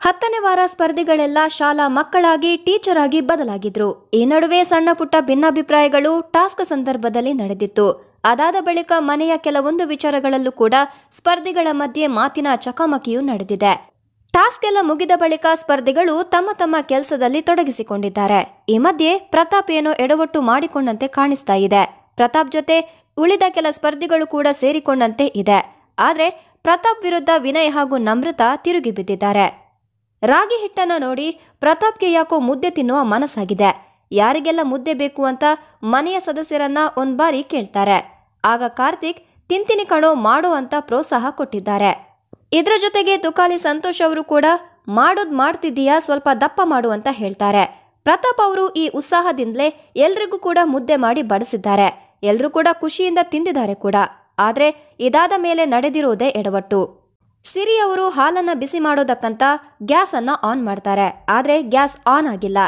10ನೇ ವಾರ ಸ್ಪರ್ಧಿಗಳೆಲ್ಲ ಶಾಲಾ ಮಕ್ಕಳಾಗಿ ಟೀಚರ್ ಆಗಿ ಬದಲಾಗಿದ್ರು. ಈ ನಡುವೆ ಸಣ್ಣ ಪುಟ್ಟ ಭಿನ್ನಾಭಿಪ್ರಾಯಗಳು ಟಾಸ್ಕ್ ಸಂದರ್ಭದಲ್ಲಿ ನಡೆದಿತ್ತು. ಅದಾದ ಬಳಿಕ ಮನೆಯ ಕೆಲವೊಂದು ವಿಚಾರಗಳಲ್ಲೂ ಕೂಡ ಸ್ಪರ್ಧಿಗಳ ಮಧ್ಯೆ ಮಾತಿನ ಚಕಮಕಿಯೂ ನಡೆದಿದೆ. ಟಾಸ್ಕ್ ಎಲ್ಲ ಮುಗಿದ ಬಳಿಕ ಸ್ಪರ್ಧಿಗಳು ತಮ್ಮ ತಮ್ಮ ಕೆಲಸದಲ್ಲಿ ತೊಡಗಿಸಿಕೊಂಡಿದ್ದಾರೆ. ಈ ಮಧ್ಯೆ ಪ್ರತಾಪ್ ಏನೋ ಎಡವಟ್ಟು ಮಾಡಿಕೊಂಡಂತೆ ಕಾಣಿಸ್ತಾ ಇದೆ. ಪ್ರತಾಪ್ ಜೊತೆ ಉಳಿದ ಕೆಲ ಸ್ಪರ್ಧಿಗಳು ಕೂಡ ಸೇರಿಕೊಂಡಂತೆ ಇದೆ. ಆದ್ರೆ ಪ್ರತಾಪ್ ವಿರುದ್ಧ ವಿನಯ್ ಹಾಗೂ ನಮ್ರತಾ ತಿರುಗಿ ಬಿದ್ದಿದ್ದಾರೆ. ರಾಗಿ ಹಿಟ್ಟನ್ನ ನೋಡಿ ಪ್ರತಾಪ್ಗೆ ಯಾಕೋ ಮುದ್ದೆ ತಿನ್ನುವ ಮನಸ್ಸಾಗಿದೆ. ಯಾರಿಗೆಲ್ಲ ಮುದ್ದೆ ಬೇಕು ಅಂತ ಮನೆಯ ಸದಸ್ಯರನ್ನ ಒಂದ್ಬಾರಿ ಕೇಳ್ತಾರೆ. ಆಗ ಕಾರ್ತಿಕ್ ತಿಂತೀನಿ ಕಣೋ ಮಾಡೋ ಅಂತ ಪ್ರೋತ್ಸಾಹ ಕೊಟ್ಟಿದ್ದಾರೆ. ಇದ್ರ ಜೊತೆಗೆ ತುಕಾಲಿ ಸಂತೋಷ್ ಅವರು ಕೂಡ ಮಾಡೋದ್ ಮಾಡ್ತಿದ್ದೀಯಾ, ಸ್ವಲ್ಪ ದಪ್ಪ ಮಾಡು ಅಂತ ಹೇಳ್ತಾರೆ. ಪ್ರತಾಪ್ ಅವರು ಈ ಉತ್ಸಾಹದಿಂದಲೇ ಎಲ್ರಿಗೂ ಕೂಡ ಮುದ್ದೆ ಮಾಡಿ ಬಡಿಸಿದ್ದಾರೆ. ಎಲ್ರೂ ಕೂಡ ಖುಷಿಯಿಂದ ತಿಂದಿದ್ದಾರೆ ಕೂಡ. ಆದ್ರೆ ಇದಾದ ಮೇಲೆ ನಡೆದಿರೋದೇ ಎಡವಟ್ಟು. ಸಿರಿ ಅವರು ಹಾಲನ್ನ ಬಿಸಿ ಮಾಡೋದಕ್ಕಂತ ಗ್ಯಾಸ್ ಅನ್ನ ಆನ್ ಮಾಡ್ತಾರೆ. ಆದ್ರೆ ಗ್ಯಾಸ್ ಆನ್ ಆಗಿಲ್ಲ.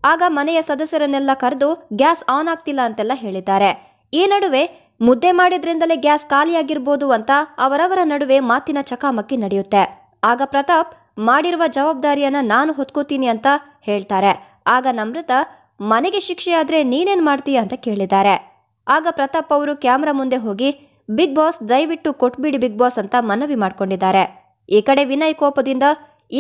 ಆಗ ಮನೆಯ ಸದಸ್ಯರನ್ನೆಲ್ಲ ಕರೆದು ಗ್ಯಾಸ್ ಆನ್ ಆಗ್ತಿಲ್ಲ ಅಂತೆಲ್ಲ ಹೇಳಿದ್ದಾರೆ. ಈ ನಡುವೆ ಮುದ್ದೆ ಮಾಡಿದ್ರಿಂದಲೇ ಗ್ಯಾಸ್ ಖಾಲಿಯಾಗಿರ್ಬೋದು ಅಂತ ಅವರವರ ನಡುವೆ ಮಾತಿನ ಚಕಾಮಕಿ ನಡೆಯುತ್ತೆ. ಆಗ ಪ್ರತಾಪ್ ಮಾಡಿರುವ ಜವಾಬ್ದಾರಿಯನ್ನ ನಾನು ಹೊತ್ಕೋತೀನಿ ಅಂತ ಹೇಳ್ತಾರೆ. ಆಗ ನಮ್ರತಾ ಮನೆಗೆ ಶಿಕ್ಷೆ ಆದ್ರೆ ನೀನೇನ್ ಮಾಡ್ತೀಯ ಅಂತ ಕೇಳಿದ್ದಾರೆ. ಆಗ ಪ್ರತಾಪ್ ಅವರು ಕ್ಯಾಮ್ರಾ ಮುಂದೆ ಹೋಗಿ ಬಿಗ್ ಬಾಸ್ ದಯವಿಟ್ಟು ಕೊಟ್ಬಿಡಿ ಬಿಗ್ ಬಾಸ್ ಅಂತ ಮನವಿ ಮಾಡ್ಕೊಂಡಿದ್ದಾರೆ. ಈ ಕಡೆ ವಿನಯ್ ಕೋಪದಿಂದ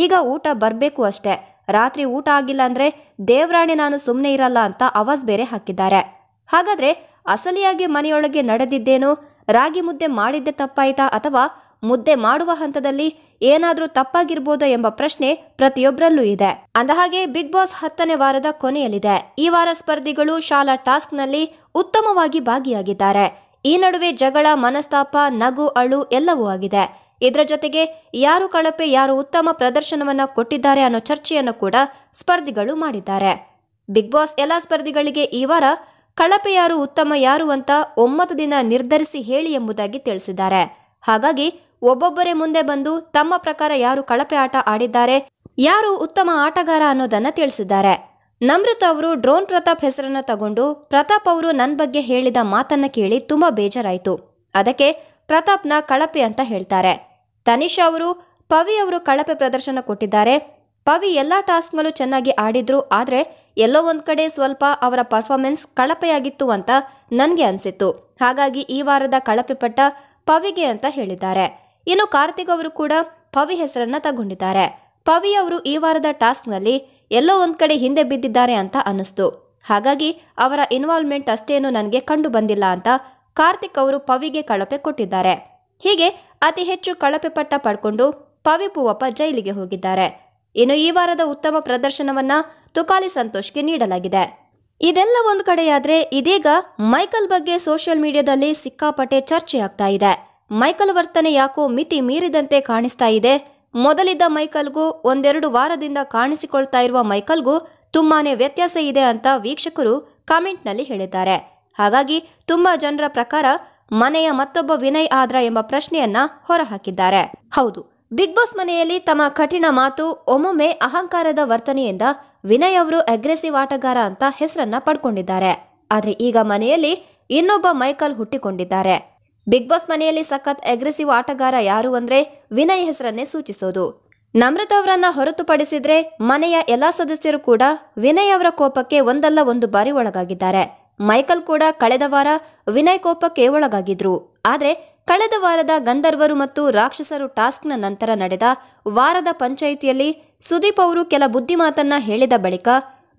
ಈಗ ಊಟ ಬರ್ಬೇಕು ಅಷ್ಟೇ, ರಾತ್ರಿ ಊಟ ಆಗಿಲ್ಲ ಅಂದ್ರೆ ದೇವ್ರಾಣಿ ನಾನು ಸುಮ್ಮನೆ ಇರಲ್ಲ ಅಂತ ಆವಾಜ್ ಬೇರೆ ಹಾಕಿದ್ದಾರೆ. ಹಾಗಾದ್ರೆ ಅಸಲಿಯಾಗಿ ಮನೆಯೊಳಗೆ ನಡೆದಿದ್ದೇನು? ರಾಗಿ ಮುದ್ದೆ ಮಾಡಿದ್ದೆ ತಪ್ಪಾಯ್ತಾ ಅಥವಾ ಮುದ್ದೆ ಮಾಡುವ ಹಂತದಲ್ಲಿ ಏನಾದ್ರೂ ತಪ್ಪಾಗಿರ್ಬೋದಾ ಎಂಬ ಪ್ರಶ್ನೆ ಪ್ರತಿಯೊಬ್ಬರಲ್ಲೂ ಇದೆ. ಅಂದಹಾಗೆ ಬಿಗ್ ಬಾಸ್ 10ನೇ ವಾರದ ಕೊನೆಯಲ್ಲಿದೆ. ಈ ವಾರ ಸ್ಪರ್ಧಿಗಳು ಶಾಲಾ ಟಾಸ್ಕ್ನಲ್ಲಿ ಉತ್ತಮವಾಗಿ ಭಾಗಿಯಾಗಿದ್ದಾರೆ. ಈ ನಡುವೆ ಜಗಳ, ಮನಸ್ತಾಪ, ನಗು, ಅಳು ಎಲ್ಲವೂ ಆಗಿದೆ. ಇದರ ಜೊತೆಗೆ ಯಾರು ಕಳಪೆ, ಯಾರು ಉತ್ತಮ ಪ್ರದರ್ಶನವನ್ನ ಕೊಟ್ಟಿದ್ದಾರೆ ಅನ್ನೋ ಚರ್ಚೆಯನ್ನು ಕೂಡ ಸ್ಪರ್ಧಿಗಳು ಮಾಡಿದ್ದಾರೆ. ಬಿಗ್ ಬಾಸ್ ಎಲ್ಲ ಸ್ಪರ್ಧಿಗಳಿಗೆ ಈ ವಾರ ಕಳಪೆ ಯಾರು, ಉತ್ತಮ ಯಾರು ಅಂತ ಒಮ್ಮತದಿಂದ ನಿರ್ಧರಿಸಿ ಹೇಳಿ ಎಂಬುದಾಗಿ ತಿಳಿಸಿದ್ದಾರೆ. ಹಾಗಾಗಿ ಒಬ್ಬೊಬ್ಬರೇ ಮುಂದೆ ಬಂದು ತಮ್ಮ ಪ್ರಕಾರ ಯಾರು ಕಳಪೆ ಆಟ ಆಡಿದ್ದಾರೆ, ಯಾರು ಉತ್ತಮ ಆಟಗಾರ ಅನ್ನೋದನ್ನ ತಿಳಿಸಿದ್ದಾರೆ. ನಮ್ರತಾ ಅವರು ಡ್ರೋನ್ ಪ್ರತಾಪ್ ಹೆಸರನ್ನ ತಗೊಂಡು ಪ್ರತಾಪ್ ಅವರು ನನ್ನ ಬಗ್ಗೆ ಹೇಳಿದ ಮಾತನ್ನ ಕೇಳಿ ತುಂಬಾ ಬೇಜಾರಾಯ್ತು, ಅದಕ್ಕೆ ಪ್ರತಾಪ್ನ ಕಳಪೆ ಅಂತ ಹೇಳ್ತಾರೆ. ತನಿಷಾ ಅವರು ಪವಿ ಅವರು ಕಳಪೆ ಪ್ರದರ್ಶನ ಕೊಟ್ಟಿದ್ದಾರೆ. ಪವಿ ಎಲ್ಲಾ ಟಾಸ್ಕ್ನಲ್ಲೂ ಚೆನ್ನಾಗಿ ಆಡಿದ್ರು, ಆದ್ರೆ ಎಲ್ಲೋ ಒಂದ್ ಕಡೆ ಸ್ವಲ್ಪ ಅವರ ಪರ್ಫಾರ್ಮೆನ್ಸ್ ಕಳಪೆಯಾಗಿತ್ತು ಅಂತ ನನ್ಗೆ ಅನ್ಸಿತ್ತು. ಹಾಗಾಗಿ ಈ ವಾರದ ಕಳಪೆ ಪಟ್ಟ ಪವಿಗೆ ಅಂತ ಹೇಳಿದ್ದಾರೆ. ಇನ್ನು ಕಾರ್ತಿಕ್ ಅವರು ಕೂಡ ಪವಿ ಹೆಸರನ್ನ ತಗೊಂಡಿದ್ದಾರೆ. ಪವಿ ಅವರು ಈ ವಾರದ ಟಾಸ್ಕ್ನಲ್ಲಿ ಎಲ್ಲೋ ಒಂದ್ ಕಡೆ ಹಿಂದೆ ಬಿದ್ದಿದ್ದಾರೆ ಅಂತ ಅನ್ನಿಸ್ತು. ಹಾಗಾಗಿ ಅವರ ಇನ್ವಾಲ್ವ್ಮೆಂಟ್ ಅಷ್ಟೇನು ನನಗೆ ಕಂಡು ಬಂದಿಲ್ಲ ಅಂತ ಕಾರ್ತಿಕ್ ಅವರು ಪವಿಗೆ ಕಳಪೆ ಕೊಟ್ಟಿದ್ದಾರೆ. ಹೀಗೆ ಅತಿ ಹೆಚ್ಚು ಕಳಪೆ ಪಟ್ಟ ಪಡ್ಕೊಂಡು ಪವಿ ಪೂವಪ್ಪ ಜೈಲಿಗೆ ಹೋಗಿದ್ದಾರೆ. ಇನ್ನು ಈ ವಾರದ ಉತ್ತಮ ಪ್ರದರ್ಶನವನ್ನ ತುಕಾಲಿ ಸಂತೋಷ್ಗೆ ನೀಡಲಾಗಿದೆ. ಇದೆಲ್ಲ ಒಂದು ಕಡೆಯಾದ್ರೆ ಇದೀಗ ಮೈಕಲ್ ಬಗ್ಗೆ ಸೋಷಿಯಲ್ ಮೀಡಿಯಾದಲ್ಲಿ ಸಿಕ್ಕಾಪಟ್ಟೆ ಚರ್ಚೆ ಆಗ್ತಾ ಇದೆ. ಮೈಕಲ್ ವರ್ತನೆ ಯಾಕೋ ಮಿತಿ ಮೀರಿದಂತೆ ಕಾಣಿಸ್ತಾ ಇದೆ. ಮೊದಲಿದ್ದ ಮೈಕಲ್ಗೂ ಒಂದೆರಡು ವಾರದಿಂದ ಕಾಣಿಸಿಕೊಳ್ತಾ ಇರುವ ಮೈಕಲ್ಗೂ ತುಂಬಾನೇ ವ್ಯತ್ಯಾಸ ಇದೆ ಅಂತ ವೀಕ್ಷಕರು ಕಾಮೆಂಟ್ನಲ್ಲಿ ಹೇಳಿದ್ದಾರೆ. ಹಾಗಾಗಿ ತುಂಬಾ ಜನರ ಪ್ರಕಾರ ಮನೆಯ ಮತ್ತೊಬ್ಬ ವಿನಯ್ ಆದ್ರ ಎಂಬ ಪ್ರಶ್ನೆಯನ್ನ ಹೊರಹಾಕಿದ್ದಾರೆ. ಹೌದು, ಬಿಗ್ ಬಾಸ್ ಮನೆಯಲ್ಲಿ ತಮ್ಮ ಕಠಿಣ ಮಾತು, ಒಮ್ಮೊಮ್ಮೆ ಅಹಂಕಾರದ ವರ್ತನೆಯಿಂದ ವಿನಯ್ ಅವರು ಅಗ್ರೆಸಿವ್ ಆಟಗಾರ ಅಂತ ಹೆಸರನ್ನ ಪಡ್ಕೊಂಡಿದ್ದಾರೆ. ಆದ್ರೆ ಈಗ ಮನೆಯಲ್ಲಿ ಇನ್ನೊಬ್ಬ ಮೈಕಲ್ ಹುಟ್ಟಿಕೊಂಡಿದ್ದಾರೆ. ಬಿಗ್ ಬಾಸ್ ಮನೆಯಲ್ಲಿ ಸಖತ್ ಅಗ್ರೆಸಿವ್ ಆಟಗಾರ ಯಾರು ಅಂದ್ರೆ ವಿನಯ್ ಹೆಸರನ್ನೇ ಸೂಚಿಸೋದು. ನಮ್ರತಾ ಅವರನ್ನ ಹೊರತುಪಡಿಸಿದ್ರೆ ಮನೆಯ ಎಲ್ಲಾ ಸದಸ್ಯರು ಕೂಡ ವಿನಯ್ ಅವರ ಕೋಪಕ್ಕೆ ಒಂದಲ್ಲ ಒಂದು ಬಾರಿ ಒಳಗಾಗಿದ್ದಾರೆ. ಮೈಕಲ್ ಕೂಡ ಕಳೆದ ವಾರ ವಿನಯ್ ಕೋಪಕ್ಕೆ ಒಳಗಾಗಿದ್ರು. ಆದ್ರೆ ಕಳೆದ ವಾರದ ಗಂಧರ್ವರು ಮತ್ತು ರಾಕ್ಷಸರು ಟಾಸ್ಕ್ನ ನಂತರ ನಡೆದ ವಾರದ ಪಂಚಾಯಿತಿಯಲ್ಲಿ ಸುದೀಪ್ ಅವರು ಕೆಲ ಬುದ್ಧಿಮಾತನ್ನ ಹೇಳಿದ ಬಳಿಕ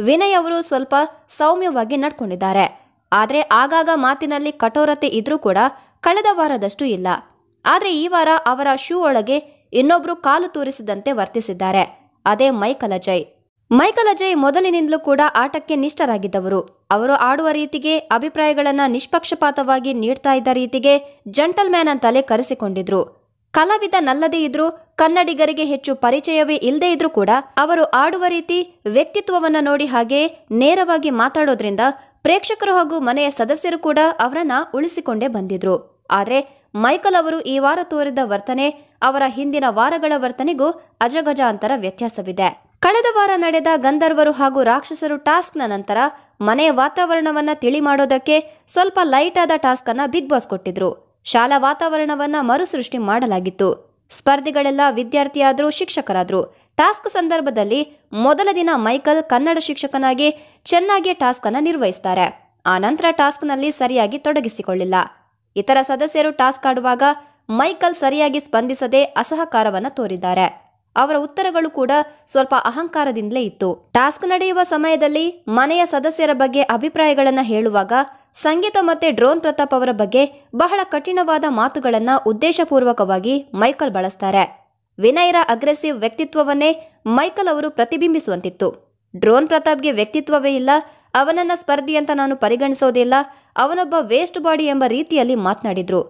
ವಿನಯ್ ಅವರು ಸ್ವಲ್ಪ ಸೌಮ್ಯವಾಗಿ ನಡ್ಕೊಂಡಿದ್ದಾರೆ. ಆದ್ರೆ ಆಗಾಗ ಮಾತಿನಲ್ಲಿ ಕಠೋರತೆ ಇದ್ರೂ ಕೂಡ ಕಳೆದ ವಾರದಷ್ಟು ಇಲ್ಲ. ಆದ್ರೆ ಈ ವಾರ ಅವರ ಶೂ ಒಳಗೆ ಇನ್ನೊಬ್ರು ಕಾಲು ತೂರಿಸಿದಂತೆ ವರ್ತಿಸಿದ್ದಾರೆ. ಅದೇ ಮೈಕಲ್ ಅಜಯ್. ಮೈಕಲ್ ಅಜಯ್ ಮೊದಲಿನಿಂದಲೂ ಕೂಡ ಆಟಕ್ಕೆ ನಿಷ್ಠರಾಗಿದ್ದವರು. ಅವರು ಆಡುವ ರೀತಿಗೆ, ಅಭಿಪ್ರಾಯಗಳನ್ನ ನಿಷ್ಪಕ್ಷಪಾತವಾಗಿ ನೀಡ್ತಾ ಇದ್ದ ರೀತಿಗೆ ಜಂಟಲ್ ಮ್ಯಾನ್ ಅಂತಲೇ ಕರೆಸಿಕೊಂಡಿದ್ರು. ಕಲಾವಿದನಲ್ಲದೇ ಇದ್ರು, ಕನ್ನಡಿಗರಿಗೆ ಹೆಚ್ಚು ಪರಿಚಯವೇ ಇಲ್ಲದೇ ಇದ್ರೂ ಕೂಡ ಅವರು ಆಡುವ ರೀತಿ, ವ್ಯಕ್ತಿತ್ವವನ್ನ ನೋಡಿ ಹಾಗೆ ನೇರವಾಗಿ ಮಾತಾಡೋದ್ರಿಂದ ಪ್ರೇಕ್ಷಕರು ಹಾಗೂ ಮನೆಯ ಸದಸ್ಯರು ಕೂಡ ಅವರನ್ನ ಉಳಿಸಿಕೊಂಡೇ ಬಂದಿದ್ರು. ಆದ್ರೆ ಮೈಕಲ್ ಅವರು ಈ ವಾರ ತೋರಿದ ವರ್ತನೆ ಅವರ ಹಿಂದಿನ ವಾರಗಳ ವರ್ತನೆಗೂ ಅಜಗಜಾಂತರ ವ್ಯತ್ಯಾಸವಿದೆ. ಕಳೆದ ವಾರ ನಡೆದ ಗಂಧರ್ವರು ಹಾಗೂ ರಾಕ್ಷಸರು ಟಾಸ್ಕ್ನ ನಂತರ ಮನೆಯ ವಾತಾವರಣವನ್ನ ತಿಳಿ ಮಾಡೋದಕ್ಕೆ ಸ್ವಲ್ಪ ಲೈಟ್ ಆದ ಟಾಸ್ಕ್ ಅನ್ನ ಬಿಗ್ ಬಾಸ್ ಕೊಟ್ಟಿದ್ರು. ಶಾಲಾ ವಾತಾವರಣವನ್ನ ಮರುಸೃಷ್ಟಿ ಮಾಡಲಾಗಿತ್ತು. ಸ್ಪರ್ಧಿಗಳೆಲ್ಲ ವಿದ್ಯಾರ್ಥಿಯಾದ್ರು, ಶಿಕ್ಷಕರಾದ್ರು. ಟಾಸ್ಕ್ ಸಂದರ್ಭದಲ್ಲಿ ಮೊದಲ ದಿನ ಮೈಕಲ್ ಕನ್ನಡ ಶಿಕ್ಷಕನಾಗಿ ಚೆನ್ನಾಗಿ ಟಾಸ್ಕ್ ಅನ್ನು ನಿರ್ವಹಿಸ್ತಾರೆ. ಆನಂತರ ಟಾಸ್ಕ್ನಲ್ಲಿ ಸರಿಯಾಗಿ ತೊಡಗಿಸಿಕೊಳ್ಳಿಲ್ಲ. ಇತರ ಸದಸ್ಯರು ಟಾಸ್ಕ್ ಆಡುವಾಗ ಮೈಕಲ್ ಸರಿಯಾಗಿ ಸ್ಪಂದಿಸದೆ ಅಸಹಕಾರವನ್ನು ತೋರಿದ್ದಾರೆ. ಅವರ ಉತ್ತರಗಳು ಕೂಡ ಸ್ವಲ್ಪ ಅಹಂಕಾರದಿಂದಲೇ ಇತ್ತು. ಟಾಸ್ಕ್ ನಡೆಯುವ ಸಮಯದಲ್ಲಿ ಮನೆಯ ಸದಸ್ಯರ ಬಗ್ಗೆ ಅಭಿಪ್ರಾಯಗಳನ್ನು ಹೇಳುವಾಗ ಸಂಗೀತ ಮತ್ತೆ ಡ್ರೋನ್ ಪ್ರತಾಪ್ ಅವರ ಬಗ್ಗೆ ಬಹಳ ಕಠಿಣವಾದ ಮಾತುಗಳನ್ನ ಉದ್ದೇಶಪೂರ್ವಕವಾಗಿ ಮೈಕಲ್ ಬಳಸ್ತಾರೆ. ವಿನಯ್ರ ಅಗ್ರೆಸಿವ್ ವ್ಯಕ್ತಿತ್ವವನ್ನೇ ಮೈಕಲ್ ಅವರು ಪ್ರತಿಬಿಂಬಿಸುವಂತಿತ್ತು. ಡ್ರೋನ್ ಪ್ರತಾಪ್ಗೆ ವ್ಯಕ್ತಿತ್ವವೇ ಇಲ್ಲ, ಅವನನ್ನ ಸ್ಪರ್ಧಿ ಅಂತ ನಾನು ಪರಿಗಣಿಸೋದಿಲ್ಲ, ಅವನೊಬ್ಬ ವೇಸ್ಟ್ ಬಾಡಿ ಎಂಬ ರೀತಿಯಲ್ಲಿ ಮಾತನಾಡಿದ್ರು.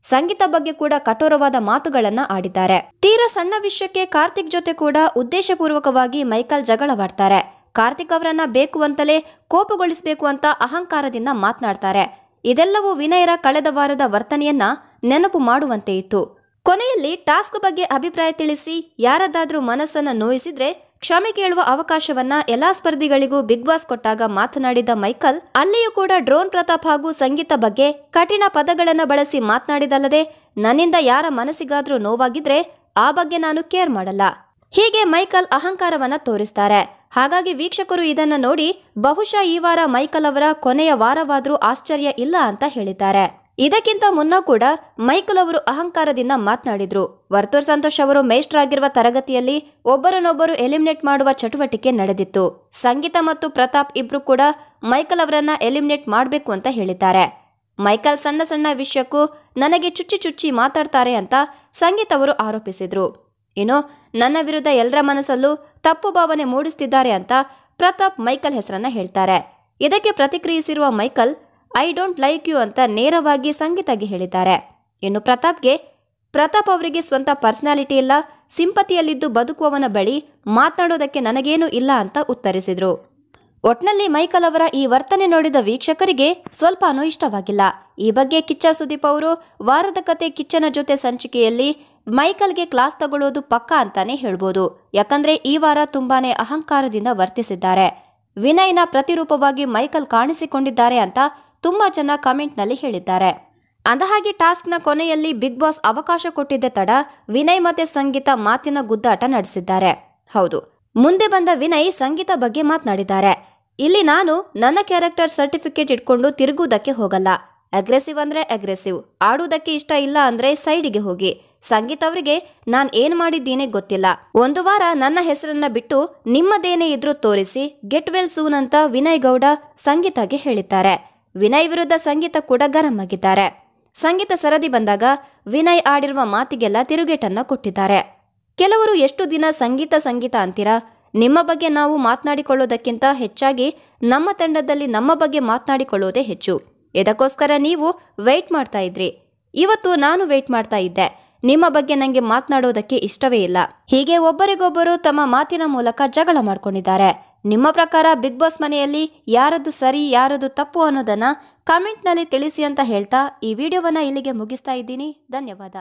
ಸಂಗೀತ ಬಗ್ಗೆ ಕೂಡ ಕಠೋರವಾದ ಮಾತುಗಳನ್ನ ಆಡಿದ್ದಾರೆ. ತೀರಾ ಸಣ್ಣ ವಿಷಯಕ್ಕೆ ಕಾರ್ತಿಕ್ ಜೊತೆ ಕೂಡ ಉದ್ದೇಶಪೂರ್ವಕವಾಗಿ ಮೈಕಲ್ ಜಗಳವಾಡ್ತಾರೆ. ಕಾರ್ತಿಕ್ ಅವರನ್ನ ಬೇಕು ಅಂತಲೇ ಕೋಪಗೊಳಿಸಬೇಕು ಅಂತ ಅಹಂಕಾರದಿಂದ ಮಾತನಾಡ್ತಾರೆ. ಇದೆಲ್ಲವೂ ವಿನಯ್ರ ಕಳೆದ ವಾರದ ವರ್ತನೆಯನ್ನ ನೆನಪು ಮಾಡುವಂತೆ ಇತ್ತು. ಕೊನೆಯಲ್ಲಿ ಟಾಸ್ಕ್ ಬಗ್ಗೆ ಅಭಿಪ್ರಾಯ ತಿಳಿಸಿ ಯಾರದಾದ್ರೂ ಮನಸ್ಸನ್ನ ನೋಯಿಸಿದ್ರೆ ಕ್ಷಮೆ ಕೇಳುವ ಅವಕಾಶವನ್ನ ಎಲ್ಲಾ ಸ್ಪರ್ಧಿಗಳಿಗೂ ಬಿಗ್ ಬಾಸ್ ಕೊಟ್ಟಾಗ ಮಾತನಾಡಿದ ಮೈಕಲ್ ಅಲ್ಲಿಯೂ ಕೂಡ ಡ್ರೋನ್ ಪ್ರತಾಪ್ ಹಾಗೂ ಸಂಗೀತ ಬಗ್ಗೆ ಕಠಿಣ ಪದಗಳನ್ನ ಬಳಸಿ ಮಾತನಾಡಿದಲ್ಲದೆ ನನ್ನಿಂದ ಯಾರ ಮನಸ್ಸಿಗಾದ್ರೂ ನೋವಾಗಿದ್ರೆ ಆ ಬಗ್ಗೆ ನಾನು ಕೇರ್ ಮಾಡಲ್ಲ. ಹೀಗೆ ಮೈಕಲ್ ಅಹಂಕಾರವನ್ನ ತೋರಿಸ್ತಾರೆ. ಹಾಗಾಗಿ ವೀಕ್ಷಕರು ಇದನ್ನ ನೋಡಿ ಬಹುಶಃ ಈ ವಾರ ಮೈಕಲ್ ಅವರ ಕೊನೆಯ ವಾರವಾದ್ರೂ ಆಶ್ಚರ್ಯ ಇಲ್ಲ ಅಂತ ಹೇಳಿದ್ದಾರೆ. ಇದಕ್ಕಿಂತ ಮುನ್ನ ಕೂಡ ಮೈಕಲ್ ಅವರು ಅಹಂಕಾರದಿಂದ ಮಾತನಾಡಿದ್ರು. ವರ್ತೂರ್ ಸಂತೋಷ್ ಅವರು ಮೇಸ್ಟರ್ ಆಗಿರುವ ತರಗತಿಯಲ್ಲಿ ಒಬ್ಬರನ್ನೊಬ್ಬರು ಎಲಿಮಿನೇಟ್ ಮಾಡುವ ಚಟುವಟಿಕೆ ನಡೆದಿತ್ತು. ಸಂಗೀತ ಮತ್ತು ಪ್ರತಾಪ್ ಇಬ್ರು ಕೂಡ ಮೈಕಲ್ ಅವರನ್ನ ಎಲಿಮಿನೇಟ್ ಮಾಡಬೇಕು ಅಂತ ಹೇಳಿದ್ದಾರೆ. ಮೈಕಲ್ ಸಣ್ಣ ಸಣ್ಣ ವಿಷಯಕ್ಕೂ ನನಗೆ ಚುಚ್ಚಿ ಮಾತಾಡ್ತಾರೆ ಅಂತ ಸಂಗೀತ ಅವರು ಆರೋಪಿಸಿದ್ರು. ಇನ್ನು ನನ್ನ ವಿರುದ್ಧ ಎಲ್ಲರ ಮನಸ್ಸಲ್ಲೂ ತಪ್ಪು ಭಾವನೆ ಮೂಡಿಸ್ತಿದ್ದಾರೆ ಅಂತ ಪ್ರತಾಪ್ ಮೈಕಲ್ ಹೆಸರನ್ನ ಹೇಳ್ತಾರೆ. ಇದಕ್ಕೆ ಪ್ರತಿಕ್ರಿಯಿಸಿರುವ Michael I don't like you ಅಂತ ನೇರವಾಗಿ ಸಂಗೀತಗೆ ಹೇಳಿದ್ದಾರೆ. ಇನ್ನು ಪ್ರತಾಪ್ ಅವರಿಗೆ ಸ್ವಂತ ಪರ್ಸನಾಲಿಟಿ ಇಲ್ಲ, ಸಿಂಪತಿಯಲ್ಲಿದ್ದು ಬದುಕುವವನ ಬಳಿ ಮಾತನಾಡೋದಕ್ಕೆ ನನಗೇನು ಇಲ್ಲ ಅಂತ ಉತ್ತರಿಸಿದ್ರು. ಒಟ್ನಲ್ಲಿ ಮೈಕಲ್ ಅವರ ಈ ವರ್ತನೆ ನೋಡಿದ ವೀಕ್ಷಕರಿಗೆ ಸ್ವಲ್ಪನೂ ಇಷ್ಟವಾಗಿಲ್ಲ. ಈ ಬಗ್ಗೆ ಕಿಚ್ಚ ಸುದೀಪ್ ಅವರು ವಾರದ ಕತೆ ಕಿಚ್ಚನ ಜೊತೆ ಸಂಚಿಕೆಯಲ್ಲಿ ಮೈಕಲ್ಗೆ ಕ್ಲಾಸ್ ತಗೊಳ್ಳೋದು ಪಕ್ಕಾ ಅಂತಾನೆ ಹೇಳ್ಬೋದು. ಯಾಕಂದ್ರೆ ಈ ವಾರ ತುಂಬಾನೇ ಅಹಂಕಾರದಿಂದ ವರ್ತಿಸಿದ್ದಾರೆ. ವಿನಯ್ನ ಪ್ರತಿರೂಪವಾಗಿ ಮೈಕಲ್ ಕಾಣಿಸಿಕೊಂಡಿದ್ದಾರೆ ಅಂತ ತುಂಬಾ ಜನ ಕಮೆಂಟ್ನಲ್ಲಿ ಹೇಳಿದ್ದಾರೆ. ಅಂದಹಾಗೆ ಟಾಸ್ಕ್ನ ಕೊನೆಯಲ್ಲಿ ಬಿಗ್ ಬಾಸ್ ಅವಕಾಶ ಕೊಟ್ಟಿದ್ದ ತಡ ವಿನಯ್ ಮತ್ತೆ ಸಂಗೀತ ಮಾತಿನ ಗುದ್ದಾಟ ನಡೆಸಿದ್ದಾರೆ. ಹೌದು, ಮುಂದೆ ಬಂದ ವಿನಯ್ ಸಂಗೀತ ಬಗ್ಗೆ ಮಾತನಾಡಿದ್ದಾರೆ. ಇಲ್ಲಿ ನಾನು ನನ್ನ ಕ್ಯಾರೆಕ್ಟರ್ ಸರ್ಟಿಫಿಕೇಟ್ ಇಟ್ಕೊಂಡು ತಿರುಗುವುದಕ್ಕೆ ಹೋಗಲ್ಲ. ಅಗ್ರೆಸಿವ್ ಅಂದ್ರೆ ಅಗ್ರೆಸಿವ್, ಆಡುವುದಕ್ಕೆ ಇಷ್ಟ ಇಲ್ಲ ಅಂದ್ರೆ ಸೈಡಿಗೆ ಹೋಗಿ. ಸಂಗೀತ ಅವರಿಗೆ ನಾನ್ ಏನ್ ಮಾಡಿದ್ದೀನಿ ಗೊತ್ತಿಲ್ಲ. ಒಂದು ವಾರ ನನ್ನ ಹೆಸರನ್ನ ಬಿಟ್ಟು ನಿಮ್ಮದೇನೇ ಇದ್ರೂ ತೋರಿಸಿ, ಗೆಟ್ ವೆಲ್ ಸೂನ್ ಅಂತ ವಿನಯ್ ಗೌಡ ಸಂಗೀತಗೆ ಹೇಳಿದ್ದಾರೆ. ವಿನಯ್ ವಿರುದ್ಧ ಸಂಗೀತ ಕೂಡ ಗರಂ ಆಗಿದ್ದಾರೆ. ಸಂಗೀತ ಸರದಿ ಬಂದಾಗ ವಿನಯ್ ಆಡಿರುವ ಮಾತಿಗೆಲ್ಲ ತಿರುಗೇಟನ್ನ ಕೊಟ್ಟಿದ್ದಾರೆ. ಕೆಲವರು ಎಷ್ಟು ದಿನ ಸಂಗೀತ ಅಂತೀರಾ? ನಿಮ್ಮ ಬಗ್ಗೆ ನಾವು ಮಾತನಾಡಿಕೊಳ್ಳೋದಕ್ಕಿಂತ ಹೆಚ್ಚಾಗಿ ನಮ್ಮ ತಂಡದಲ್ಲಿ ನಮ್ಮ ಬಗ್ಗೆ ಮಾತನಾಡಿಕೊಳ್ಳೋದೇ ಹೆಚ್ಚು. ಇದಕ್ಕೋಸ್ಕರ ನೀವು ವೆಯ್ಟ್ ಮಾಡ್ತಾ ಇದ್ರಿ. ಇವತ್ತು ನಾನು ವೆಯ್ಟ್ ಮಾಡ್ತಾ ಇದ್ದೆ. ನಿಮ್ಮ ಬಗ್ಗೆ ನಂಗೆ ಮಾತನಾಡೋದಕ್ಕೆ ಇಷ್ಟವೇ ಇಲ್ಲ. ಹೀಗೆ ಒಬ್ಬರಿಗೊಬ್ಬರು ತಮ್ಮ ಮಾತಿನ ಮೂಲಕ ಜಗಳ ಮಾಡ್ಕೊಂಡಿದ್ದಾರೆ. ನಿಮ್ಮ ಪ್ರಕಾರ ಬಿಗ್ ಬಾಸ್ ಮನೆಯಲ್ಲಿ ಯಾರದು ಸರಿ ಯಾರದು ತಪ್ಪು ಅನ್ನೋದನ್ನ ಕಮೆಂಟ್ನಲ್ಲಿ ತಿಳಿಸಿ ಅಂತ ಹೇಳ್ತಾ ಈ ವಿಡಿಯೋವನ್ನ ಇಲ್ಲಿಗೆ ಮುಗಿಸ್ತಾ ಇದ್ದೀನಿ. ಧನ್ಯವಾದ.